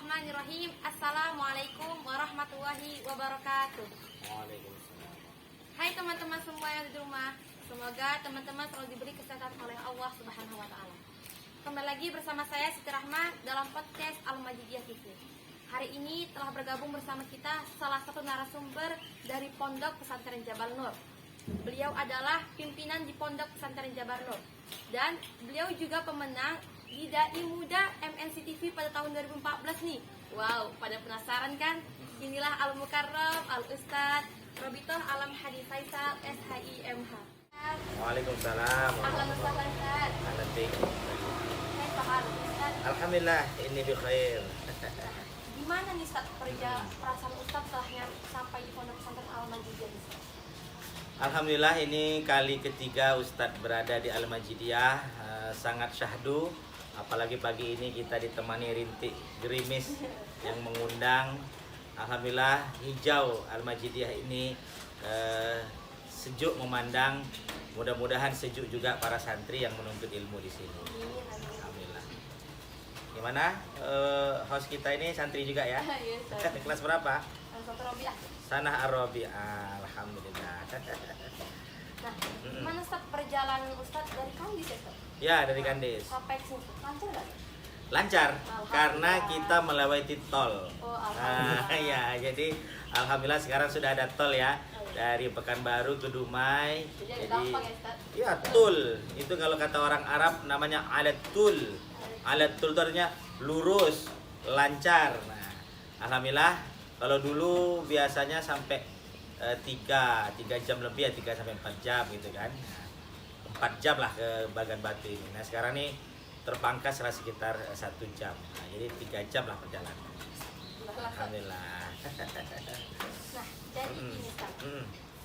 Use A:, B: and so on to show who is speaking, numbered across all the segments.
A: Bismillahirrahmanirrahim. Assalamualaikum warahmatullahi wabarakatuh.
B: Waalaikumsalam.
A: Hai teman-teman semua yang di rumah. Semoga teman-teman selalu diberi kesehatan oleh Allah Subhanahu wa taala. Kembali lagi bersama saya Siti Rahma dalam podcast Al-Majidiyah TV. Hari ini telah bergabung bersama kita salah satu narasumber dari Pondok Pesantren Jabal Nur. Beliau adalah pimpinan di Pondok Pesantren Jabal Nur dan beliau juga pemenang di Dai Muda MNC TV pada tahun 2014 nih. Wow, pada penasaran kan? Inilah Al-Mukarram Al-Ustaz Robitoh Alam Hadi Faisal SHIMH.
B: Waalaikumsalam.
A: Ahlan wa sahlan Ustaz.
B: Ahlan bik.
A: Kaifa halukum, Ustaz?
B: Alhamdulillah, ini bi khair.
A: Gimana nih Ustaz perasaan Ustaz setelah sampai di Pondok Pesantren Al-Majidiyah Ustaz?
B: Alhamdulillah, ini kali ketiga Ustadz berada di Al-Majidiyah. Sangat syahdu. Apalagi pagi ini kita ditemani rintik gerimis yang mengundang. Alhamdulillah, hijau Al-Majidiyah ini sejuk memandang. Mudah-mudahan sejuk juga para santri yang menuntut ilmu di sini. Alhamdulillah. Gimana host kita ini santri juga ya?
A: Iya, Ustaz.
B: Kelas berapa?
A: Satu Robiah.
B: Sanah Ar-Rabi'ah. Alhamdulillah.
A: Nah, gimana Ustaz perjalanan Ustaz dari Kandis ya Ustaz?
B: Ya, dari Kandis.
A: Sampai ke sini lancar nggak?
B: Lancar
A: Alhamdulillah.
B: karena kita melewati tol.
A: Oh,
B: Nah,
A: alhamdulillah.
B: ya, jadi alhamdulillah sekarang sudah ada tol ya dari Pekanbaru ke Dumai.
A: Jadi gampang ya Ustaz?
B: ya tul. Itu kalau kata orang Arab namanya alat tul. Alat tul itu artinya lurus, lancar. Nah, alhamdulillah kalau dulu biasanya sampai 3 jam lebih ya, 3 sampai 4 jam gitu kan. 4 jam lah ke Bagan Batu ini. Nah, sekarang nih terpangkas lah sekitar 1 jam. Nah, jadi 3 jam lah perjalanan. Alhamdulillah.
A: Nah, jadi ini Ustaz.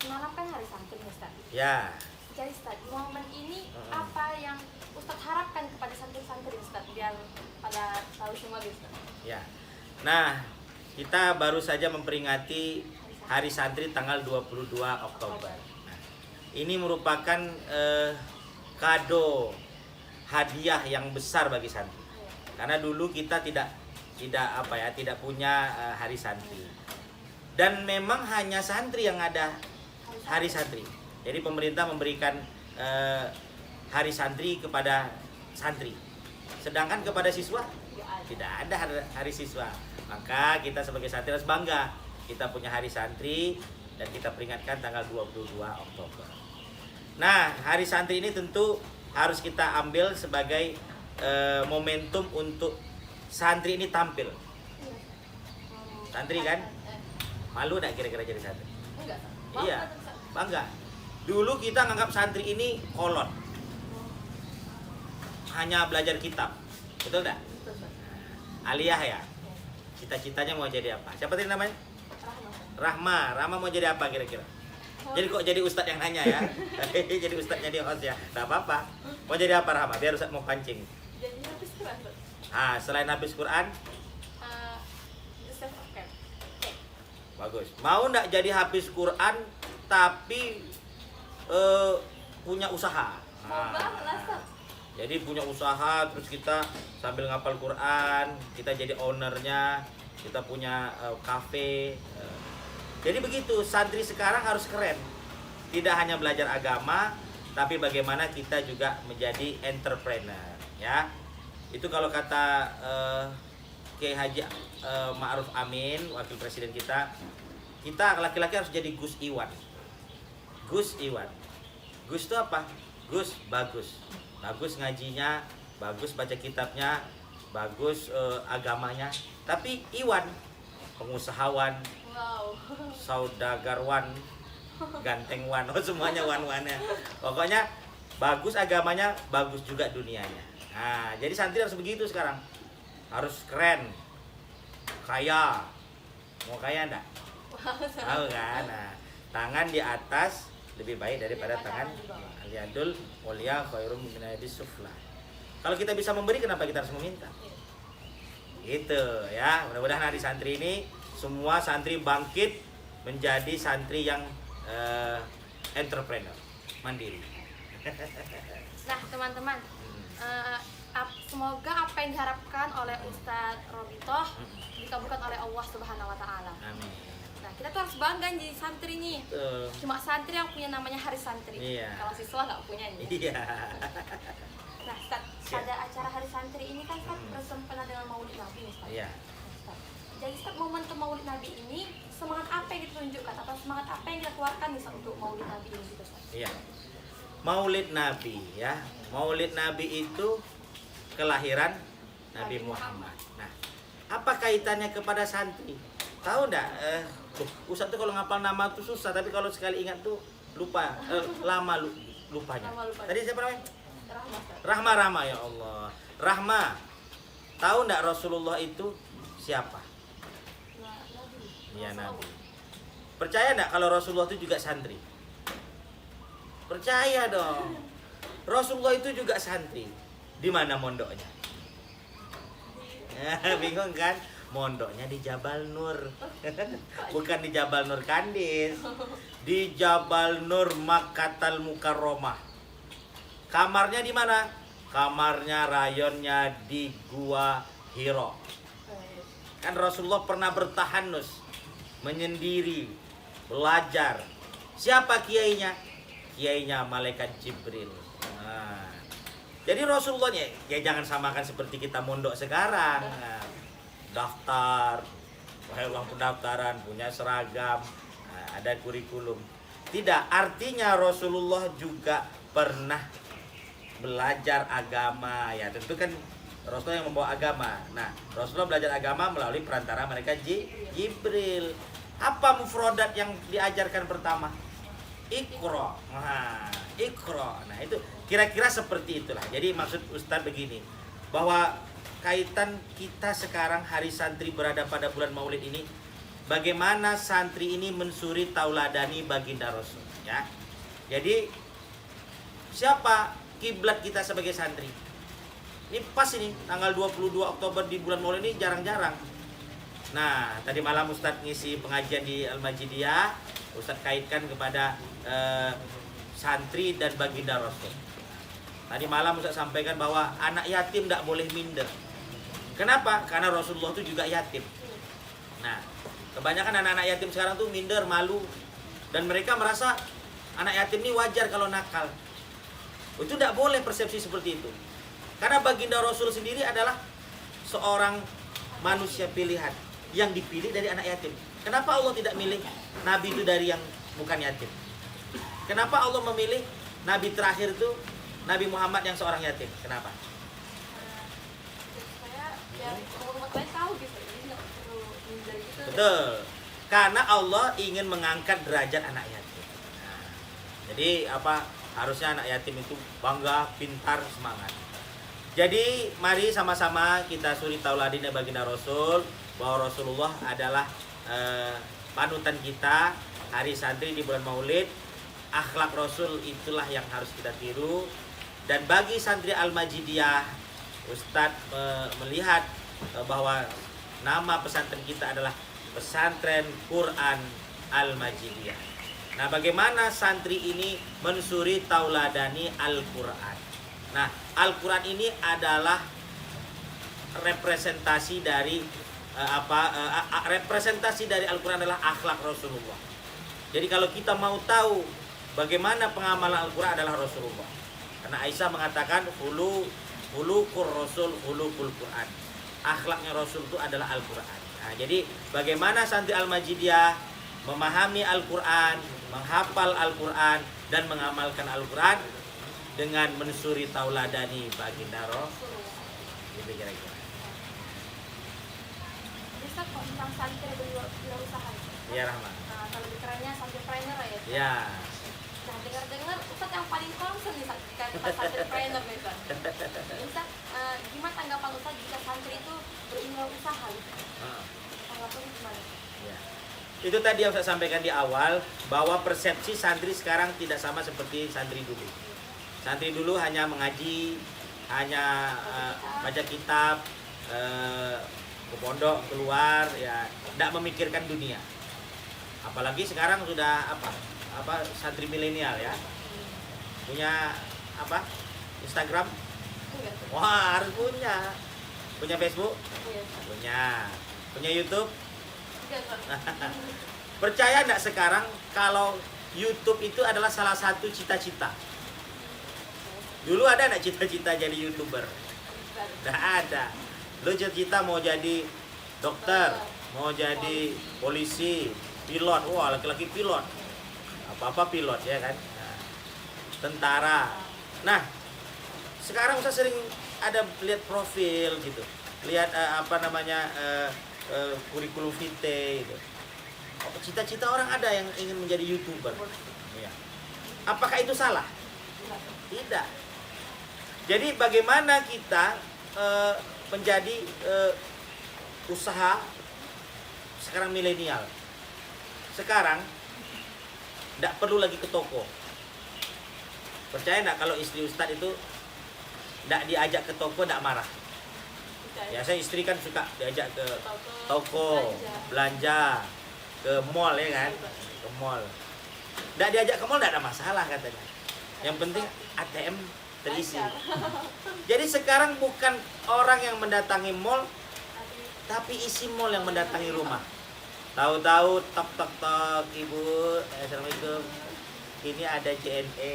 A: Semalam kan hari santri nih Ustaz.
B: Ya,
A: Jadi Ustaz, di momen ini apa yang Ustaz harapkan kepada santri-santri Ustaz biar pada tahu semua gitu Ustaz?
B: ya. Nah, kita baru saja memperingati Hari Santri tanggal 22 Oktober. Nah, ini merupakan kado hadiah yang besar bagi santri. Karena dulu kita tidak punya Hari Santri. Dan memang hanya santri yang ada Hari Santri. Jadi pemerintah memberikan Hari Santri kepada santri. Sedangkan kepada siswa tidak ada hari siswa. Maka kita sebagai santri harus bangga. Kita punya Hari Santri dan kita peringatkan tanggal 22 Oktober. Nah, Hari Santri ini tentu harus kita ambil sebagai momentum untuk santri ini tampil. Santri kan? Malu gak kira-kira jadi santri?
A: Enggak.
B: Iya, bangga. Dulu kita nganggap santri ini kolot. Hanya belajar kitab. Betul gak? Aliyah ya? Cita-citanya mau jadi apa? Siapa tadi namanya? Rahma. Rahma mau jadi apa kira-kira? Jadi kok jadi ustadz yang nanya ya? Jadi ustadznya dia host ya? Gak apa-apa. Mau jadi apa Rahma? Biar ustadz mau pancing.
A: Jadi habis Quran Ustaz.
B: Selain habis Quran,
A: Ustaz oke.
B: bagus. Mau nggak jadi habis Quran tapi punya usaha?
A: Mau banget lah Ustaz.
B: Jadi punya usaha terus kita sambil ngapal Quran, kita jadi ownernya, kita punya kafe. Jadi begitu, santri sekarang harus keren. Tidak hanya belajar agama, tapi bagaimana kita juga menjadi entrepreneur, ya. Itu kalau kata Kiai Haji Ma'ruf Amin, wakil presiden kita laki-laki harus jadi Gus Iwan. Gus Iwan. Gus itu apa? Gus bagus. Bagus ngajinya, bagus baca kitabnya, bagus agamanya. Tapi Iwan, pengusahawan,
A: Wow.
B: saudagarwan, gantengwan, semuanya wan-wannya. Pokoknya bagus agamanya, bagus juga dunianya. Nah, jadi santri harus begitu sekarang. Harus keren, kaya. Mau kaya enggak? Tahu kan? Nah, tangan di atas lebih baik daripada tangan aliyadul mulia khairum min yadis sufla. Kalau kita bisa memberi, kenapa kita harus meminta? Gitu ya. Mudah-mudahan hari santri ini semua santri bangkit menjadi santri yang entrepreneur, mandiri.
A: Nah, teman-teman, semoga apa yang diharapkan oleh Ustadz Robitoh dikabulkan oleh Allah Subhanahu Wa Taala.
B: Amin.
A: Nah, kita tuh harus bangga jadi santri nih. Cuma santri yang punya namanya hari santri.
B: Iya.
A: Kalau siswa nggak punya nih.
B: Iya.
A: Nah, Ustaz, pada acara hari santri ini kan Ustaz bersempena dengan Maulid Nabi nih, Ustaz.
B: Iya.
A: Ustaz. Jadi Ustaz, momentum Maulid Nabi ini semangat apa yang ditunjukkan atau semangat apa yang kita keluarkan nih Ustaz, untuk Maulid Nabi ini gitu, Ustaz?
B: Iya. Maulid Nabi ya. Maulid Nabi itu kelahiran Nabi Muhammad. Nah, apa kaitannya kepada santri? Tahu enggak? Ustaz tuh kalau ngapal nama tuh susah, tapi kalau sekali ingat tuh lupa, lama lupanya.
A: Lama lupa.
B: Tadi siapa namanya?
A: Rahma, Ustaz.
B: Rahma, ya Allah. Rahma. Tahu enggak Rasulullah itu siapa?
A: Nabi.
B: Iya,
A: Rasulullah.
B: Nabi. Percaya enggak kalau Rasulullah itu juga santri? Percaya dong. Rasulullah itu juga santri. Di mana mondoknya? Bingung kan? Mondoknya di Jabal Nur. Bukan di Jabal Nur Kandis. Di Jabal Nur Makkatal Mukarramah. Kamarnya di mana? Kamarnya, rayonnya di Gua Hiro. Kan Rasulullah pernah bertahanus, menyendiri, belajar. Siapa kiainya? Kiainya malaikat Jibril. Nah, jadi Rasulullahnya ya jangan samakan seperti kita mondok sekarang. Nah, daftar, uang pendaftaran, punya seragam, nah, ada kurikulum. Tidak, artinya Rasulullah juga pernah belajar agama. Ya tentu kan Rasulullah yang membawa agama. Nah, Rasulullah belajar agama melalui perantara mereka Jibril. Apa mufrodat yang diajarkan pertama? Iqra. Nah, Iqra. Nah, itu kira-kira seperti itulah. Jadi maksud Ustadz begini, bahwa kaitan kita sekarang hari santri berada pada bulan Maulid ini, bagaimana santri ini mensuri tauladani baginda Rasul, ya. Jadi siapa kiblat kita sebagai santri? Ini pas ini tanggal 22 Oktober di bulan Maulid ini jarang-jarang. Nah, tadi malam Ustadz ngisi pengajian di Al-Majidiyah, Ustadz kaitkan kepada santri dan baginda Rasul. Tadi malam Ustadz sampaikan bahwa anak yatim tidak boleh minder. Kenapa? Karena Rasulullah itu juga yatim. Nah, kebanyakan anak-anak yatim sekarang tuh minder, malu, dan mereka merasa anak yatim ini wajar kalau nakal. Itu tidak boleh persepsi seperti itu. Karena baginda Rasul sendiri adalah seorang manusia pilihan yang dipilih dari anak yatim. Kenapa Allah tidak milih Nabi itu dari yang bukan yatim? Kenapa Allah memilih Nabi terakhir itu Nabi Muhammad yang seorang yatim? Kenapa?
A: Supaya biar umat lain tahu gitu. Jadi nggak perlu minder gitu.
B: Betul. Karena Allah ingin mengangkat derajat anak yatim. Nah, jadi harusnya anak yatim itu bangga, pintar, semangat. Jadi mari sama-sama kita suri tauladina baginda Rasul, bahwa Rasulullah adalah panutan kita. Hari santri di bulan Maulid, akhlak Rasul itulah yang harus kita tiru. Dan bagi santri Al-Majidiyah, Ustadz melihat bahwa nama pesantren kita adalah Pesantren Quran Al-Majidiyah. Nah, bagaimana santri ini mensuri tauladani Al-Quran? Nah, Al-Quran ini adalah representasi dari representasi dari Al-Quran adalah akhlak Rasulullah. Jadi kalau kita mau tahu bagaimana pengamalan Al-Quran adalah Rasulullah. Karena Aisyah mengatakan hulukul Rasul, hulukul Quran. Akhlaknya Rasul itu adalah Al-Quran. Nah, jadi bagaimana santri Al-Majidiyah memahami Al-Quran, menghafal Al-Quran, dan mengamalkan Al-Quran dengan mensuri tauladani baginda Rasul. Gitu kira-kira.
A: Bisa kok tentang santri berwirausaha.
B: Iya, Rahman.
A: Nah, kalau dikerennya santripreneur ya.
B: Ya.
A: Nah, dengar-dengar Ustadz yang paling concern nih tentang santripreneur nih Ustadz. Ustadz, gimana tanggapan Ustadz jika santri itu berwirausaha gitu? Tanggapannya gimana?
B: Ya. Itu tadi yang saya sampaikan di awal, bahwa persepsi santri sekarang tidak sama seperti santri dulu. Santri dulu hanya mengaji, hanya baca kitab, ke pondok, keluar, ya tidak memikirkan dunia. Apalagi sekarang sudah santri milenial ya, punya Instagram,
A: Enggak.
B: Wah, harus punya. Punya Facebook?
A: Iya.
B: Punya. Punya YouTube?
A: Enggak, Pak.
B: Percaya nggak sekarang kalau YouTube itu adalah salah satu cita-cita? Dulu ada nggak cita-cita jadi YouTuber? Nggak ada. Lu cita-cita mau jadi dokter, mau jadi polisi, pilot. Wah, laki-laki pilot. Apa-apa pilot ya kan? Nah, tentara. Nah, sekarang saya sering ada lihat profil gitu. Lihat kurikulum vitae gitu. Cita-cita orang ada yang ingin menjadi YouTuber. Iya. Apakah itu salah? Tidak. Jadi bagaimana kita menjadi usaha sekarang milenial? Sekarang tidak perlu lagi ke toko. Percaya nggak kalau istri Ustadz itu tidak diajak ke toko tidak marah? Ya, saya istri kan suka diajak ke toko, belanja, ke mall ya kan, ke mall. Tidak diajak ke mall tidak ada masalah katanya. Yang penting ATM terisi. Jadi sekarang bukan orang yang mendatangi mall, tapi isi mall yang mendatangi rumah. Tahu-tahu tok tok tok, Ibu, assalamualaikum. Ini ada JNE.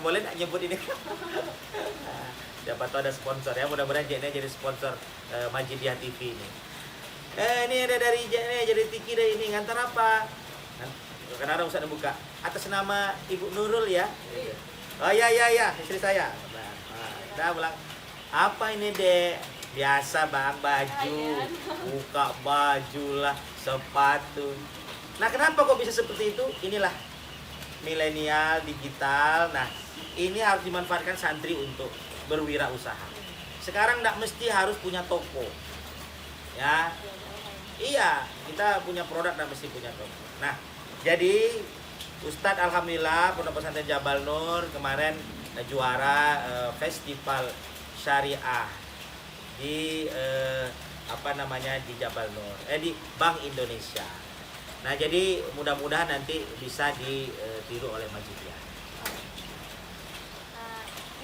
B: Boleh nggak nyebut ini? Nah, siapa tahu ada sponsor ya. Mudah-mudahan JNE jadi sponsor Majidiyah TV ini. Ini ada dari JNE, jadi Tiki dari ini. Ngantar apa? Karena orang usah buka. Atas nama Ibu Nurul ya. Oh ya, istri saya. Nah, bilang apa ini Dek? Biasa bang, baju, buka baju lah, sepatu. Nah, kenapa kok bisa seperti itu? Inilah milenial digital. Nah, ini harus dimanfaatkan santri untuk berwirausaha. Sekarang tidak mesti harus punya toko, ya. Iya, kita punya produk tidak mesti punya toko. Nah, jadi Ustadz alhamdulillah Pondok Pesantren Jabal Nur kemarin juara festival syariah di di Jabal Nur, di Bank Indonesia. Nah, jadi mudah-mudahan nanti bisa ditiru oleh Majidiyah.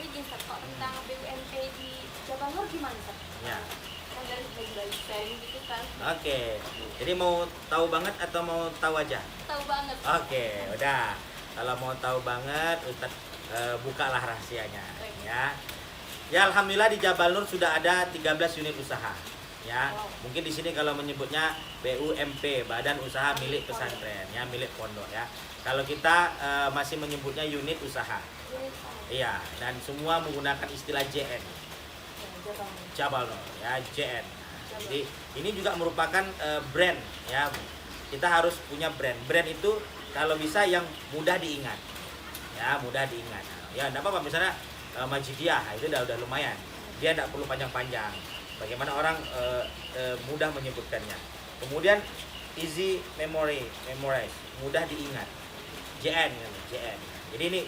A: Ini Ustaz, kok tentang BUMP di Jabal Nur gimana, Ustaz?
B: Ya.
A: Kan dari bagi-bagi sharing gitu kan.
B: Oke. Jadi mau tahu banget atau mau tahu aja?
A: Tahu banget.
B: Oke, udah. Kalau mau tahu banget, Ustaz bukalah rahasianya, ya. Ya, alhamdulillah di Jabal Nur sudah ada 13 unit usaha. Ya, mungkin di sini kalau menyebutnya BUMP, Badan Usaha Milik Pesantren, ya, milik pondok ya. Kalau kita masih menyebutnya unit usaha. Iya, dan semua menggunakan istilah JN. Jabal Nur, ya, JN. Jadi ini juga merupakan brand, ya. Kita harus punya brand. Brand itu kalau bisa yang mudah diingat. Ya, mudah diingat. Ya, enggak apa-apa misalnya Majidiyah, itu udah lumayan. Dia tidak perlu panjang-panjang. Bagaimana orang mudah menyebutkannya. Kemudian easy memorize, mudah diingat. JN. Jadi ini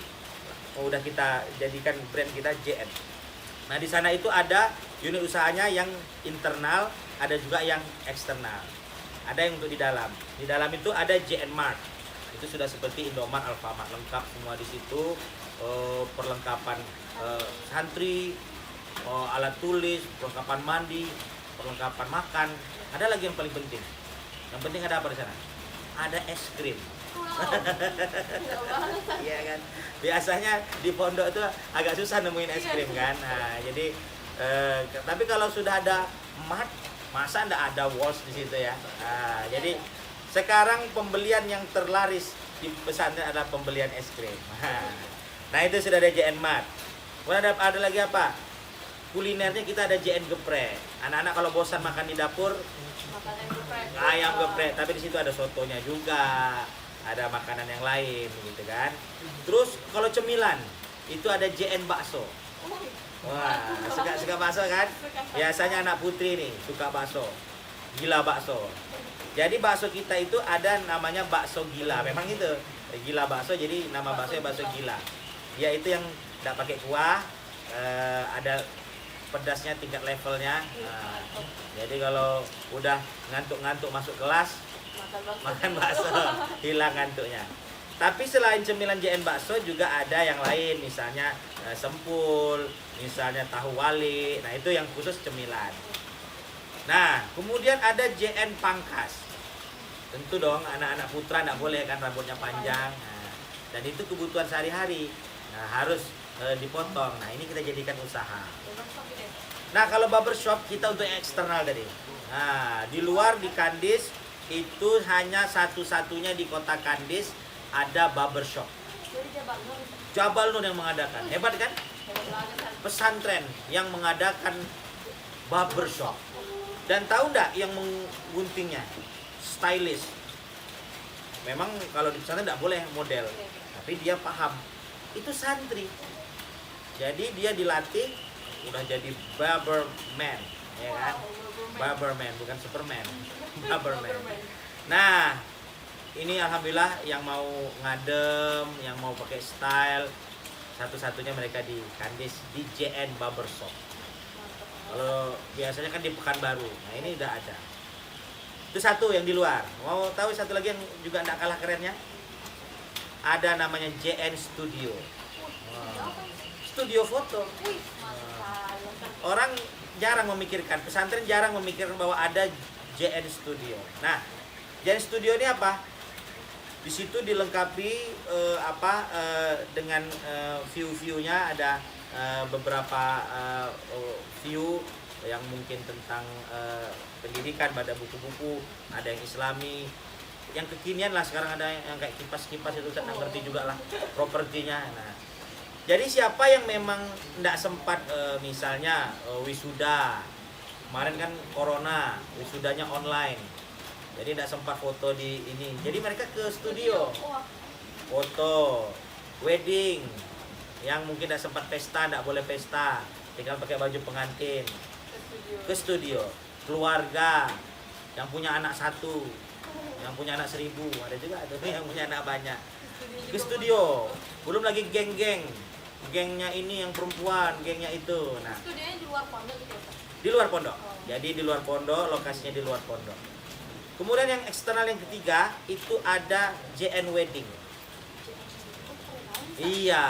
B: udah kita jadikan brand kita JN. Nah, di sana itu ada unit usahanya yang internal, ada juga yang eksternal. Ada yang untuk di dalam. Di dalam itu ada JN Mart. Itu sudah seperti Indomart, Alfamart, lengkap semua di situ. Perlengkapan santri, alat tulis, perlengkapan mandi, perlengkapan makan. Ada lagi yang paling penting. Yang penting ada apa di sana? Ada es krim. Iya kan. Biasanya di pondok itu agak susah nemuin es krim kan. Nah, jadi tapi kalau sudah ada Mart, masa ndak ada Walls di situ ya. Nah, jadi sekarang pembelian yang terlaris di pesantren adalah pembelian es krim. Nah, itu sudah ada JN Mart. Kemudian ada lagi apa? Kulinernya kita ada JN Geprek. Anak-anak kalau bosan makan di dapur, ayam geprek. Tapi di situ ada sotonya juga, ada makanan yang lain, gitu kan. Terus kalau cemilan, itu ada JN Bakso. Wah, suka bakso kan? Biasanya anak putri nih suka bakso, gila bakso. Jadi bakso kita itu ada namanya bakso gila. Memang itu gila bakso, jadi nama bakso bakso gila. Ya, itu yang tidak pakai kuah, ada pedasnya tingkat levelnya. Nah, jadi kalau udah ngantuk-ngantuk masuk kelas, makan bakso, hilang ngantuknya. Tapi selain cemilan JN bakso juga ada yang lain, misalnya sempul, misalnya tahu wali. Nah, itu yang khusus cemilan. Nah, kemudian ada JN pangkas. Tentu dong anak-anak putra nggak boleh kan rambutnya panjang. Nah, dan itu kebutuhan sehari-hari. Nah, harus dipotong. Nah, ini kita jadikan usaha. Nah, kalau barbershop kita untuk yang eksternal tadi. Nah, di luar di Kandis itu hanya satu-satunya di kota Kandis ada barbershop. Jabal Nur yang mengadakan. Hebat kan? Pesantren yang mengadakan barbershop. Dan tahu nggak yang mengguntingnya? Stylist. Memang kalau di pesantren nggak boleh model, tapi dia paham. Itu santri. Jadi dia dilatih udah jadi barberman, ya kan? Barberman bukan Superman. Barberman. Nah, ini alhamdulillah yang mau ngadem, yang mau pakai style, satu-satunya mereka di Kandis di JN Barbershop. Kalau biasanya kan di Pekanbaru. Nah, ini udah ada. Itu satu yang di luar. Mau tahu satu lagi yang juga tidak kalah kerennya? Ada namanya JN Studio. Studio foto. Orang jarang memikirkan, pesantren jarang memikirkan bahwa ada JN Studio. Nah, JN Studio ini apa? Di situ dilengkapi dengan view-viewnya, ada beberapa view yang mungkin tentang pendidikan, pada buku-buku, ada yang Islami, yang kekinian lah. Sekarang ada yang kayak kipas-kipas itu saya nggak ngerti juga lah propertinya. Nah, jadi siapa yang memang tidak sempat misalnya wisuda, kemarin kan corona, wisudanya online, jadi tidak sempat foto di ini, jadi mereka ke studio foto wedding, yang mungkin tidak sempat pesta, tidak boleh pesta, tinggal pakai baju pengantin ke studio. Keluarga yang punya anak 1, yang punya anak 1000, ada juga tuh yang punya anak banyak, ke studio. Belum lagi geng-geng, gengnya ini yang perempuan, gengnya itu. Nah,
A: studionya di luar pondok gitu.
B: di luar pondok. Jadi di luar pondok, lokasinya di luar pondok. Kemudian yang eksternal yang ketiga itu ada JN Wedding. Iya,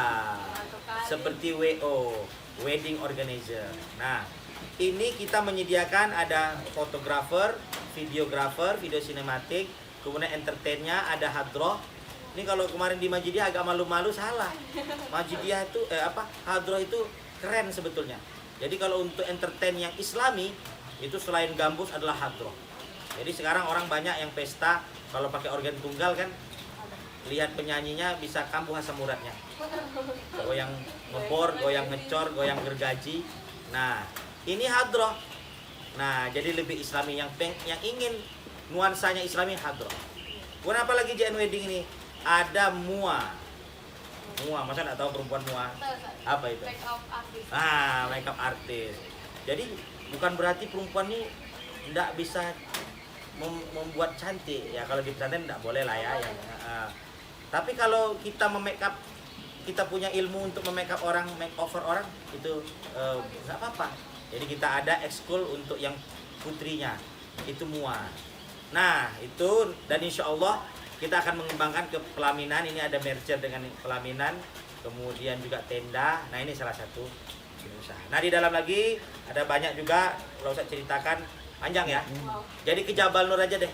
B: seperti WO, Wedding Organizer. Nah, ini kita menyediakan ada fotografer, videografer, video sinematik, kemudian entertainnya, ada hadroh. Ini kalau kemarin di Majidiyah agak malu-malu, salah. Majidiyah itu hadroh itu keren sebetulnya. Jadi kalau untuk entertain yang Islami itu selain gambus adalah hadroh. Jadi sekarang orang banyak yang pesta kalau pakai organ tunggal kan, lihat penyanyinya bisa kambuh asam uratnya. Goyang ngebor, goyang ngecor, goyang gergaji. Nah, ini hadroh. Nah, jadi lebih Islami, yang ingin nuansanya Islami hadroh. Kemudian apa lagi JN Wedding ini? Ada mua. Mua, masa nggak tahu perempuan mua? Apa itu?
A: Makeup artist.
B: Makeup artist. Jadi bukan berarti perempuan ini tidak bisa membuat cantik. Ya kalau di pesantren tidak boleh lah ya. Tapi kalau kita memakeup, kita punya ilmu untuk memakeup orang, makeover orang, itu nggak apa-apa. Jadi kita ada ekskul untuk yang putrinya, itu mua. Nah itu, dan insya Allah kita akan mengembangkan ke pelaminan. Ini ada merger dengan pelaminan, kemudian juga tenda. Nah ini salah satu usaha. Nah di dalam lagi ada banyak juga, kalau saya ceritakan panjang ya. Jadi ke Jabal Nur aja deh.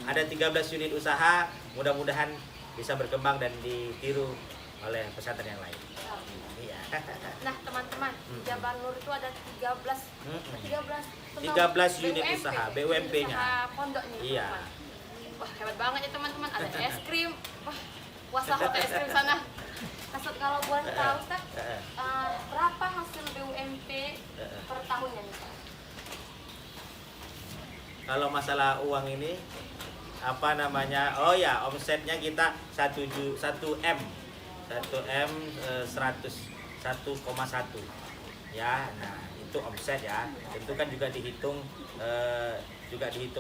B: Ada 13 unit usaha, mudah-mudahan bisa berkembang dan ditiru oleh pesantren yang lain. Iya.
A: Nah teman-teman, di Jabal Nur itu ada 13
B: unit usaha, BUMP-nya.
A: Usaha pondok nih.
B: Iya.
A: Wah hebat banget ya teman-teman, ada es krim. Wah puasa hotel es krim sana. Maksud kalau boleh tahu Ustaz, berapa hasil BUMP per tahunnya nih Pak?
B: Kalau masalah uang ini apa namanya? Oh ya, omsetnya kita 1 M. 1 M 100 1,1. Ya, nah itu omset ya. Tentu kan juga dihitung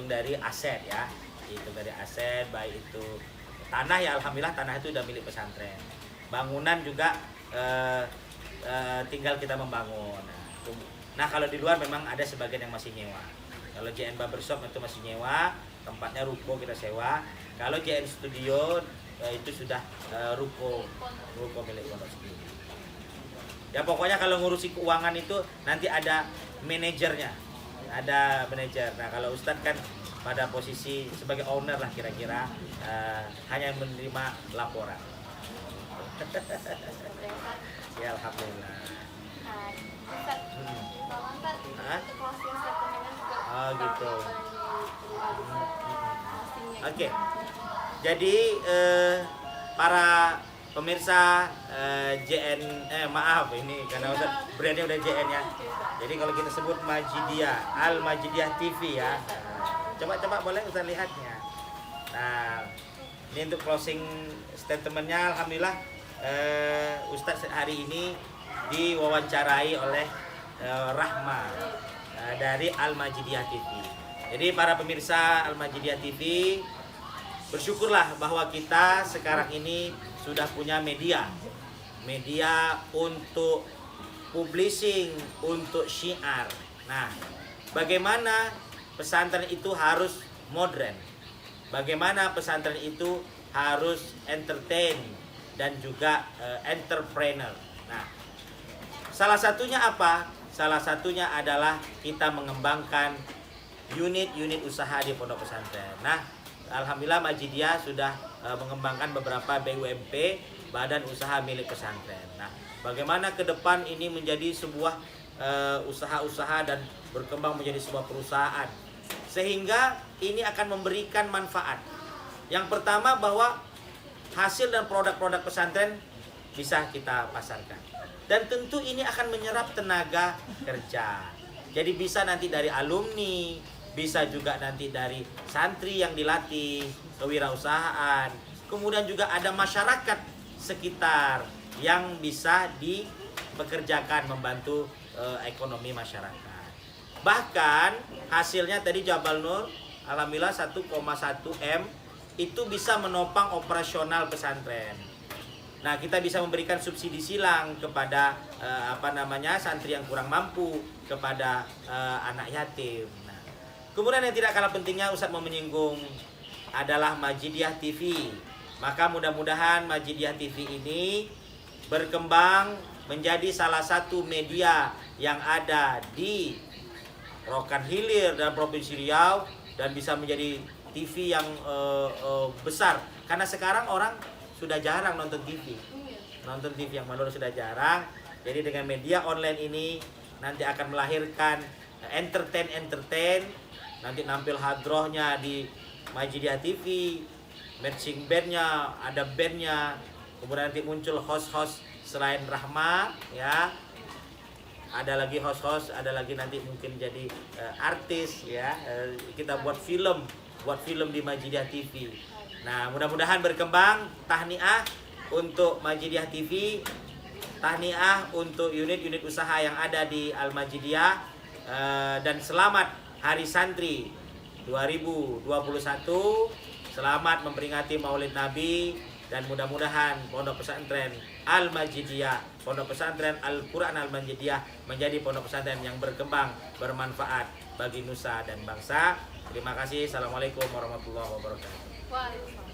B: dari aset ya. Dihitung dari aset, baik itu tanah ya, alhamdulillah tanah itu udah milik pesantren. Bangunan juga tinggal kita membangun. Nah, kalau di luar memang ada sebagian yang masih nyewa. Kalau JN Barbershop itu masih nyewa, tempatnya ruko kita sewa. Kalau JN Studio itu sudah ruko milik pondok sendiri. Ya pokoknya kalau ngurusi keuangan itu nanti ada manajernya, Nah kalau Ustadz kan pada posisi sebagai owner lah kira-kira, hanya menerima laporan. Ya alhamdulillah.
A: Ustaz, tolong Ustaz,
B: Hah?
A: untuk closing statementnya juga
B: Oh, gitu.
A: closingnya.
B: Oke. Jadi para pemirsa JN maaf ini karena Ustaz brandnya udah JN ya. Jadi kalau kita sebut Majidiyah, Al Majidiyah TV ya. Coba boleh Ustaz lihatnya. Nah, ini untuk closing statementnya alhamdulillah Ustaz hari ini diwawancarai oleh Rahma dari Al Majidiyah TV. Jadi para pemirsa Al Majidiyah TV, bersyukurlah bahwa kita sekarang ini sudah punya media untuk publishing, untuk syiar. Nah, bagaimana pesantren itu harus modern, bagaimana pesantren itu harus entertain dan juga entrepreneur. Nah, salah satunya apa? Salah satunya adalah kita mengembangkan unit-unit usaha di pondok pesantren. Nah, alhamdulillah Majidiyah sudah mengembangkan beberapa BUMP, badan usaha milik pesantren. Nah, bagaimana ke depan ini menjadi sebuah usaha-usaha dan berkembang menjadi sebuah perusahaan, sehingga ini akan memberikan manfaat. Yang pertama bahwa hasil dan produk-produk pesantren bisa kita pasarkan. Dan tentu ini akan menyerap tenaga kerja. Jadi bisa nanti dari alumni, bisa juga nanti dari santri yang dilatih, kewirausahaan. Kemudian juga ada masyarakat sekitar yang bisa dipekerjakan membantu ekonomi masyarakat. Bahkan hasilnya tadi Jabal Nur alhamdulillah 1,1 M itu bisa menopang operasional pesantren. Nah, kita bisa memberikan subsidi silang kepada santri yang kurang mampu, kepada anak yatim. Nah, kemudian yang tidak kalah pentingnya Ustadz mau menyinggung adalah Majidiyah TV. Maka mudah-mudahan Majidiyah TV ini berkembang menjadi salah satu media yang ada di Rokan Hilir dan Provinsi Riau, dan bisa menjadi TV yang besar. Karena sekarang orang sudah jarang nonton TV. Nonton TV yang manual sudah jarang. Jadi dengan media online ini nanti akan melahirkan entertain. Nanti nampil hadrohnya di Majidiyah TV, matching bandnya, ada bandnya. Kemudian nanti muncul host-host selain Rahma, ya. Ada lagi host-host, ada lagi nanti mungkin jadi artis, ya. Kita buat film di Majidiyah TV. Nah, mudah-mudahan berkembang. Tahniah untuk Majidiyah TV, tahniah untuk unit-unit usaha yang ada di Al Majidiyah, dan selamat Hari Santri 2021. Selamat memperingati Maulid Nabi, dan mudah-mudahan pondok pesantren Al Majidiyah, pondok pesantren Al Quran Al Majidiyah menjadi pondok pesantren yang berkembang, bermanfaat bagi nusa dan bangsa. Terima kasih. Assalamualaikum warahmatullahi wabarakatuh.
A: Waalaikumsalam.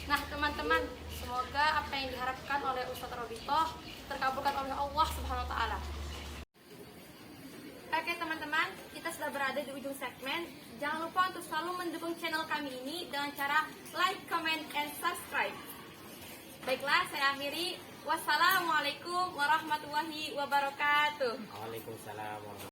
A: Nah teman-teman, semoga apa yang diharapkan oleh Ustadz Robitoh terkabulkan oleh Allah Subhanahu Wa Taala. Oke teman-teman, kita sudah berada di ujung segmen. Jangan lupa untuk selalu mendukung channel kami ini dengan cara like, comment, and subscribe. Baiklah, saya akhiri. Wassalamualaikum warahmatullahi wabarakatuh.
B: Waalaikumsalam warahmatullahi wabarakatuh.